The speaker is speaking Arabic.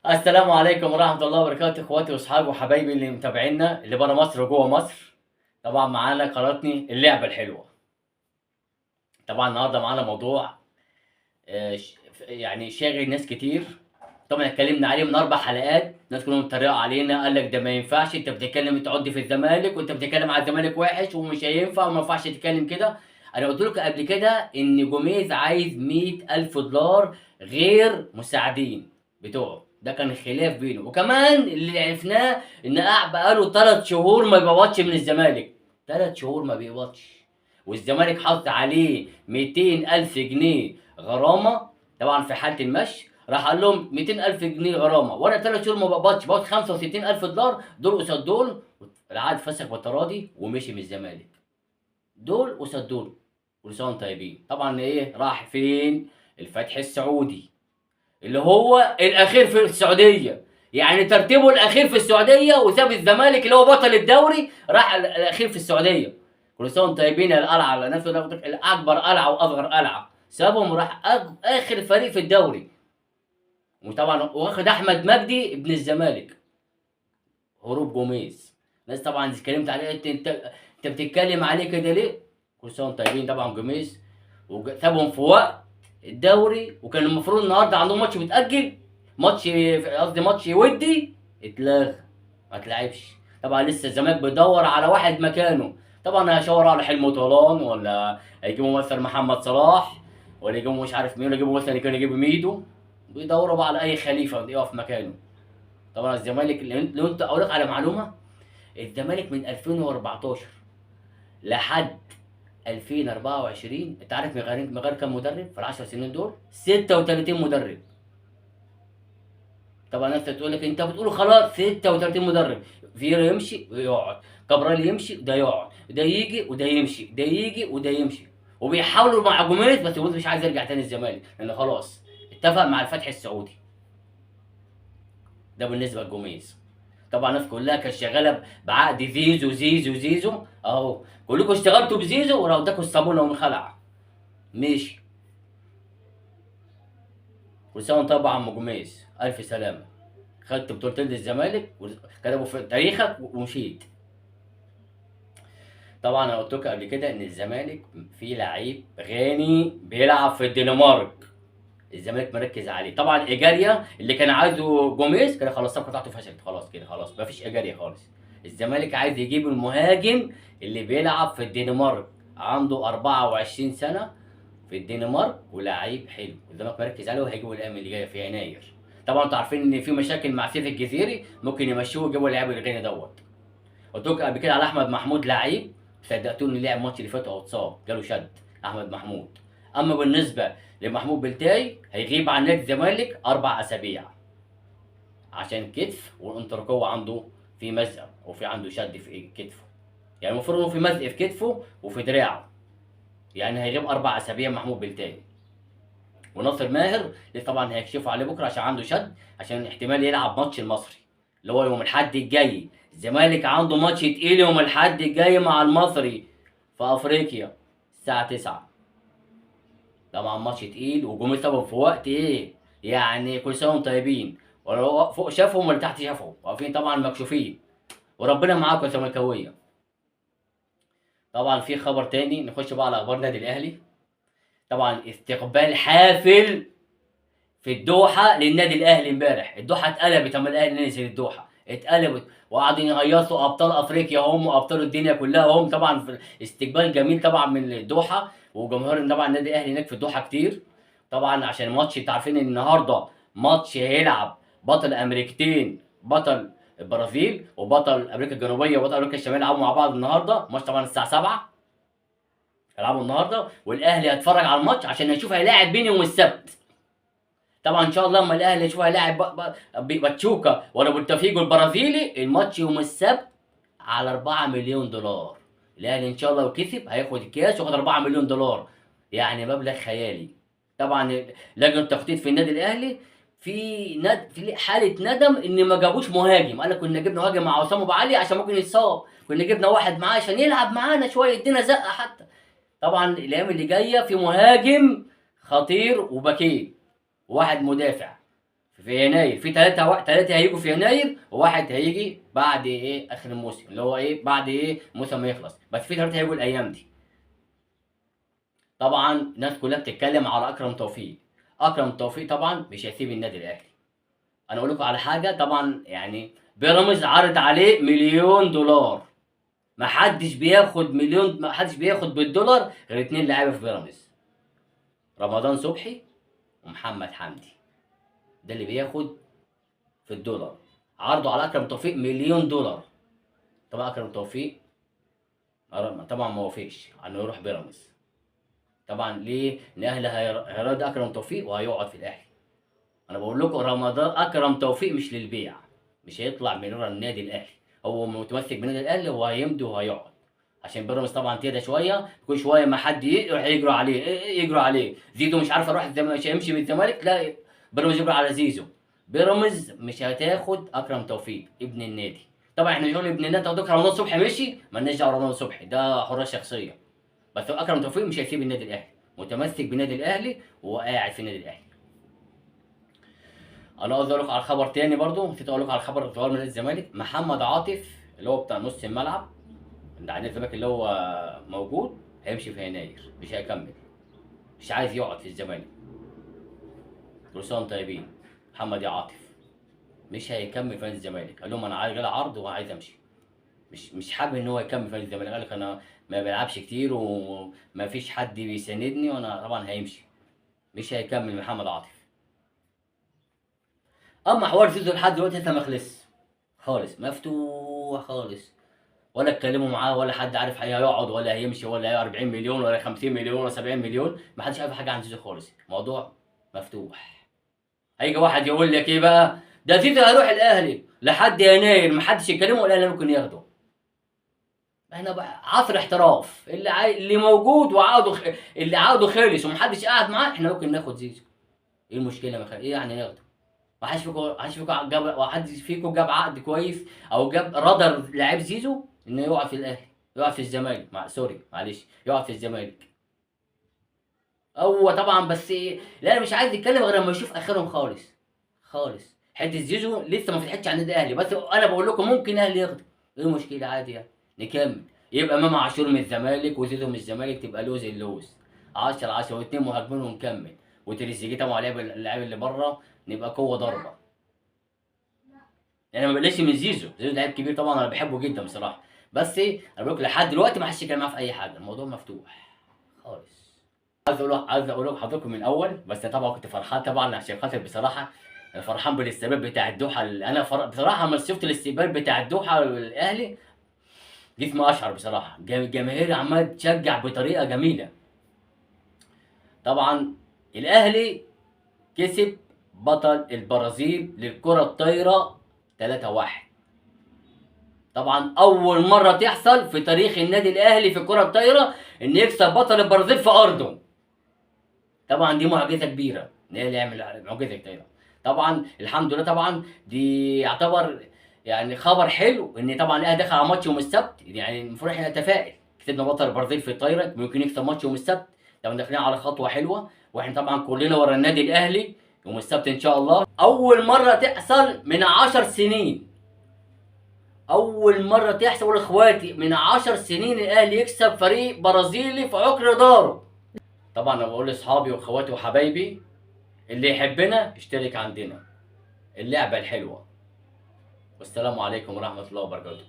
السلام عليكم ورحمة الله وبركاته، اخواتي واصحابي وحبايبي اللي متابعينا اللي برا مصر وجوه مصر. طبعا معانا قناتني اللعبة الحلوة. طبعا النهارده معانا موضوع يعني شاغل ناس كتير. طبعا اتكلمنا عليه من 4 حلقات، ناس كلهم اتريقوا علينا، قال لك ده ما ينفعش، انت بتتكلم تعدي في الزمالك وانت بتتكلم على الزمالك وحش ومش هينفع وما ينفعش تتكلم كده. انا قلت لكم قبل كده ان جوميز عايز 100,000 دولار غير مساعدين بتوعه، ده كان خلاف بينه. وكمان اللي عرفناه ان بقاله 3 شهور ما بيقبضش من الزمالك. 3 شهور ما بيقبضش، والزمالك حط عليه 200,000 جنيه غرامة. طبعا في حالة المشي راح قال لهم 200,000 جنيه غرامة، وانا 3 شهور ما بقبضش، باخد 65,000 دولار دول قصاد دول. العقد فسخ بالتراضي ومشي من الزمالك. دول قصاد دول، كل سنه وانتم طيبين. طبعا ايه راح فين؟ الفتح السعودي اللي هو الاخير في السعوديه، يعني ترتيبه الاخير في السعوديه، وساب الزمالك اللي هو بطل الدوري راح الاخير في السعوديه. كل سنه وانتم طيبين. يا القلعه على نفسه الاكبر قلعه واصغر قلعه، سابهم وراح اخر فريق في الدوري. وطبعا واخد احمد مجدي ابن الزمالك. هروب جوميز. ناس طبعا اتكلمت عليه، انت بتتكلم عليه كده ليه؟ كل سنه وانتم طيبين. طبعا جوميز وسابهم في وقت الدوري، وكان المفروض النهارده عندهم ماتش متاجل، ماتش قصدي ماتش ودي، اتلغى ما اتلعبش. طبعا لسه الزمالك بيدور على واحد مكانه. طبعا هيشاوروا على حلمي طولان، ولا هيجيبوا مثلا محمد صلاح، ولا يجيبوا مش عارف مين، ولا يجيبوا مثلا كانوا يجيبوا ميدو. بيدوروا بقى على اي خليفه يقف مكانه. طبعا الزمالك لو انت اقول لك على معلومه، الزمالك من 2014 لحد 2024 انت عارف مغير كام مدرب في ال10 سنين دول؟ 36 مدرب. طبعا الناس تقول لك انت بتقول خلاص 36 مدرب، فيرا يمشي ويقعد، كابرال يمشي وده يقعد، ده يجي وده يمشي، ده يجي وده يمشي. وبيحاولوا مع جوميز، بس جوميز مش عايز يرجع تاني الزمالك لان خلاص اتفق مع الفتح السعودي. ده بالنسبه لجوميز. طبعا الناس كلها كانت شغاله بعقد زيزو زيزو زيزو اهو. كلكم اشتغلتوا بزيزو وراح اداكوا الصابونه ومخلع ماشي. كل سنه وانت طيب يا عم جوميز، الف سلامه. خدت بطولتين للزمالك وكتبوا في تاريخك ومشيت. طبعا انا قلت لكم قبل كده ان الزمالك فيه لعيب غاني بيلعب في الدنمارك، الزمالك مركز عليه. طبعا ايجاريا اللي كان عايزه جوميز كان خلاص الصفقه بتاعته فشلت، خلاص كده خلاص مفيش ايجاريا خالص. الزمالك عايز يجيب المهاجم اللي بيلعب في الدنمارك، عنده 24 سنه في الدنمارك ولاعيب حلو، الزمالك مركز عليه وهيجيبه الايام اللي جايه في يناير. طبعا انتوا عارفين ان في مشاكل مع سيف الجزيري، ممكن يمشوه ويجيبوا اللاعب الغني دوت. قلت لكم قبل كده على احمد محمود لعيب، صدقتوني لعب الماتش اللي فات اتصاب جاله شد احمد محمود. اما بالنسبه لمحمود بلتاي هيغيب عن نادي الزمالك 4 اسابيع عشان كتف والانتركوه عنده في مزق، وفي عنده شد في كتفه، يعني المفروض انه في مزق في كتفه وفي دراعه، يعني هيغيب 4 اسابيع محمود بلتاي. وناصر ماهر اللي طبعا هيكشفوا عليه بكره عشان عنده شد، عشان احتمال يلعب ماتش المصري اللي هو يوم الاحد الجاي. الزمالك عنده ماتش تقيل يوم الاحد الجاي مع المصري في افريقيا الساعه 9. طبعا ماتش تقيل، وجمهور طبعا في وقت ايه، يعني كل سنه وانتم طيبين. ولا فوق شافهم ولا تحت شافهم، واقفين طبعا مكشوفين. وربنا معاكم يا زملكاويه. طبعا في خبر تاني، نخش بقى على اخبار نادي الاهلي. طبعا استقبال حافل في الدوحه للنادي الاهلي امبارح. الدوحه اتقلبت اما الاهلي نزل الدوحه، اتقلبت وقعدوا يهيصوا ابطال افريقيا هم وابطال الدنيا كلها هم. طبعا في استقبال جميل طبعا من الدوحه، وجمهور طبعا النادي الاهلي هناك في الدوحه كتير. طبعا عشان ماتش، انتوا عارفين ان النهارده ماتش هيلعب بطل امريكتين، بطل البرازيل وبطل امريكا الجنوبيه وبطل امريكا الشماليه يلعبوا مع بعض النهارده. ماتش طبعا الساعه 7 هيلعبوا النهارده، والاهلي هيتفرج على الماتش عشان يشوف هيلاعب مين يوم السبت. طبعا ان شاء الله اما الاهلي يشوف هيلاعب باتشوكا ولا بولتافيجو البرازيلي، الماتش يوم السبت على 4 مليون دولار. الاهلي ان شاء الله لو كسب هياخد الكاس وياخد 4 مليون دولار، يعني مبلغ خيالي. طبعا لجنه التخطيط في النادي الاهلي في حاله ندم ان ما جابوش مهاجم. قال لك كنا جبنا مهاجم مع عصام ابو علي عشان ممكن يتصاب، كنا جبنا واحد معاه عشان يلعب معانا شويه يدينا زقه حتى. طبعا الايام اللي جايه في مهاجم خطير وباكين، واحد مدافع في يناير، في ثلاثة هيجوا في يناير، وواحد هيجي بعد ايه اخر الموسم، اللي هو ايه بعد ايه الموسم ما يخلص، بس في ثلاثة هيجوا الايام دي. طبعا الناس كلها بتتكلم على اكرم توفيق. اكرم توفيق طبعا مش هيسيب النادي الاهلي. انا اقول لكم على حاجه، طبعا يعني بيراميدز عرض عليه مليون دولار. ما حدش بياخد بالدولار غير اتنين لعيبه في بيراميدز، رمضان صبحي ومحمد حمدي. ده اللي بياخد في الدولار. عرضوا على اكرم توفيق مليون دولار. طبعا اكرم توفيق طبعا ما وافقش انه يروح بيراميدز. طبعا ليه؟ ان الاهلي هيرد اكرم توفيق وهيقعد في الاهلي. انا بقول لكم رمضان اكرم توفيق مش للبيع، مش هيطلع من ورا النادي الاهلي، هو متمسك بالنادي الاهلي وهيمضي وهيقعد. عشان بيراميدز طبعا تهدى شويه، كل شويه ما حد يروح يجروا عليه، يجروا عليه. زيزو مش عارف اروح الزمالك، مش هيمشي من الزمالك، لا بيراميدز يجروا على زيزو. بيراميدز مش هتاخد اكرم توفيق ابن النادي. طبعا احنا نقول ابن النادي، تاخد رمضان صبحي مشي، مالناش دعوه رمضان صبحي، ده حريه شخصيه. بس اكرم توفيق مش هيسيب النادي الاهلي، متمسك بالنادي الاهلي وقاعد في النادي الاهلي. انا عاوز اقول لكم على خبر تاني برضو، نسيت اقول لكم على خبر صغير من نادي الزمالك. محمد عاطف اللي هو بتاع نص الملعب اللي عند الزمالك اللي هو موجود، هيمشي في يناير، مش هيكمل، مش عايز يقعد في الزمالك. كل سنه وانتم طيبين. محمد عاطف مش هيكمل في نادي الزمالك، قال لهم انا عايز جالي عرض وعايز امشي. مش حابب ان هو يكمل في نادي الزمالك، قال لك انا ما بلعبش كتير وما فيش حد بيساندني، وانا طبعا هيمشي. مش هيكمل محمد عاطف. اما حوار زيزو لحد دلوقتي لسه ما خلص خالص، مفتوح خالص، ولا اتكلموا معاه، ولا حد عارف هيقعد ولا هيمشي، ولا هي 40 مليون ولا 50 مليون ولا 70 مليون، ما حدش عارف حاجه عن زيزو خالص، موضوع مفتوح. هيجي واحد يقول لك ايه بقى، ده زيزو هيروح الاهلي لحد يناير، ما حدش يكلمه والاهلي ممكن ياخده. احنا بقى عصر احتراف، اللي موجود اللي عقده خلص ومحدش قاعد معاه، احنا ممكن ناخد زيزو. ايه المشكله؟ ايه يعني ناخده؟ ما حدش فيكم جاب عقد كويس او جاب رادر لعيب زيزو انه يقع في الاهلي، يقع في الزمالك، سوري معلش، يقع في الزمالك. هو طبعا بس لا انا مش عايز يتكلم غير لما يشوف اخرهم خالص. خالص حته زيزو لسه ما فتحتش على النادي الاهلي، بس انا بقول لكم ممكن الاهلي ياخده. ايه المشكله؟ عادي يعني، نكمل. يبقى امام عاشور من الزمالك وزيزو من الزمالك، تبقى لوز اللوز 10 10 واثنين مهاجمين ونكمل. وتريزيجيه طبعا اللاعب اللي بره، نبقى قوه ضربه. يعني ما بقلقش من زيزو لعيب كبير طبعا، انا بحبه جدا بصراحه. بس انا بقول لك لحد دلوقتي ما حدش يتكلم معاه في اي حاجه، الموضوع مفتوح خالص. عايز اقول لحضراتكم من الاول، بس طبعا كنت فرحان طبعا عشان خاطر بصراحه، أنا فرحان بالاستقبال بتاع الدوحه. بصراحه لما شفت الاستقبال بتاع الدوحه والاهلي، جسمي اشعر بصراحه، الجماهير عماله تشجع بطريقه جميله. طبعا الاهلي كسب بطل البرازيل للكره الطايره 3-1. طبعا اول مره تحصل في تاريخ النادي الاهلي في الكره الطايره ان يكسب بطل البرازيل في ارضه. طبعا دي معجزه كبيره ان هي اللي يعمل معجزه كبيره. طبعا الحمد لله، طبعا دي يعتبر يعني خبر حلو، ان طبعا الاهلي داخل على ماتش يوم السبت، يعني المفروض احنا نتفائل، كسبنا بطل البرازيل في الطايره، ممكن يكسب ماتش يوم السبت. طبعا داخلين على خطوه حلوه، واحنا طبعا كلنا ورا النادي الاهلي يوم السبت ان شاء الله. اول مره تحصل من 10 سنين، اول مره تحصل اخواتي من 10 سنين الاهلي يكسب فريق برازيلي في عقر داره. طبعا انا بقول لاصحابي واخواتي وحبايبي، اللي يحبنا يشترك عندنا، اللعبه الحلوه. والسلام عليكم ورحمه الله وبركاته.